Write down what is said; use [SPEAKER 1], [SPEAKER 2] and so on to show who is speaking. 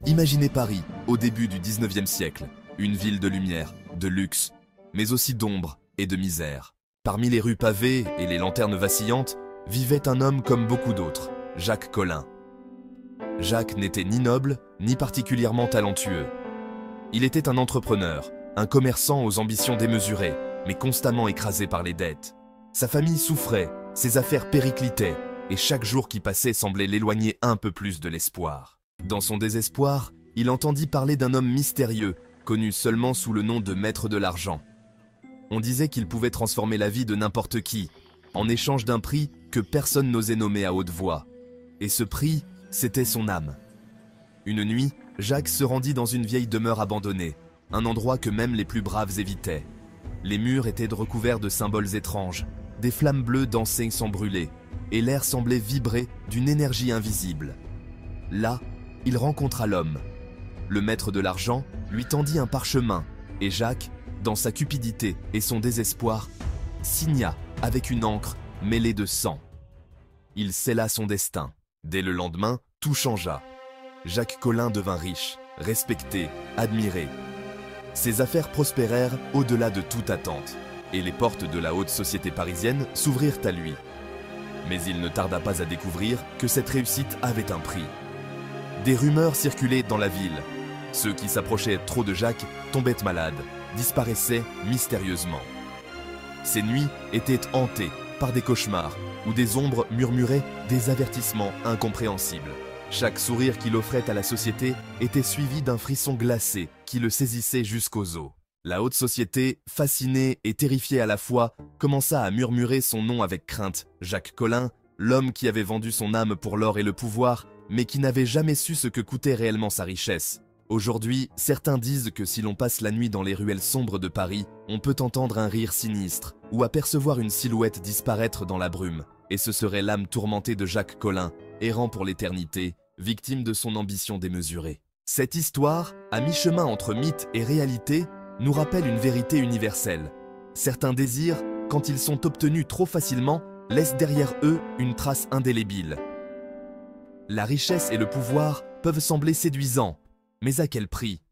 [SPEAKER 1] Imaginez Paris, au début du 19e siècle, une ville de lumière, de luxe, mais aussi d'ombre et de misère. Parmi les rues pavées et les lanternes vacillantes, vivait un homme comme beaucoup d'autres, Jacques Collin. Jacques n'était ni noble, ni particulièrement talentueux. Il était un entrepreneur, un commerçant aux ambitions démesurées, mais constamment écrasé par les dettes. Sa famille souffrait, ses affaires périclitaient, et chaque jour qui passait semblait l'éloigner un peu plus de l'espoir. Dans son désespoir, il entendit parler d'un homme mystérieux, connu seulement sous le nom de maître de l'argent. On disait qu'il pouvait transformer la vie de n'importe qui, en échange d'un prix que personne n'osait nommer à haute voix. Et ce prix, c'était son âme. Une nuit, Jacques se rendit dans une vieille demeure abandonnée, un endroit que même les plus braves évitaient. Les murs étaient recouverts de symboles étranges, des flammes bleues dansaient sans brûler, et l'air semblait vibrer d'une énergie invisible. Là, il rencontra l'homme. Le maître de l'argent lui tendit un parchemin, et Jacques, dans sa cupidité et son désespoir, signa avec une encre mêlée de sang. Il scella son destin. Dès le lendemain, tout changea. Jacques Collin devint riche, respecté, admiré. Ses affaires prospérèrent au-delà de toute attente, et les portes de la haute société parisienne s'ouvrirent à lui. Mais il ne tarda pas à découvrir que cette réussite avait un prix. Des rumeurs circulaient dans la ville. Ceux qui s'approchaient trop de Jacques tombaient malades, disparaissaient mystérieusement. Ces nuits étaient hantées par des cauchemars où des ombres murmuraient des avertissements incompréhensibles. Chaque sourire qu'il offrait à la société était suivi d'un frisson glacé qui le saisissait jusqu'aux os. La haute société, fascinée et terrifiée à la fois, commença à murmurer son nom avec crainte. Jacques Collin, l'homme qui avait vendu son âme pour l'or et le pouvoir, mais qui n'avait jamais su ce que coûtait réellement sa richesse. Aujourd'hui, certains disent que si l'on passe la nuit dans les ruelles sombres de Paris, on peut entendre un rire sinistre ou apercevoir une silhouette disparaître dans la brume. Et ce serait l'âme tourmentée de Jacques Collin, errant pour l'éternité, victime de son ambition démesurée. Cette histoire, à mi-chemin entre mythe et réalité, nous rappelle une vérité universelle. Certains désirs, quand ils sont obtenus trop facilement, laissent derrière eux une trace indélébile. La richesse et le pouvoir peuvent sembler séduisants, mais à quel prix?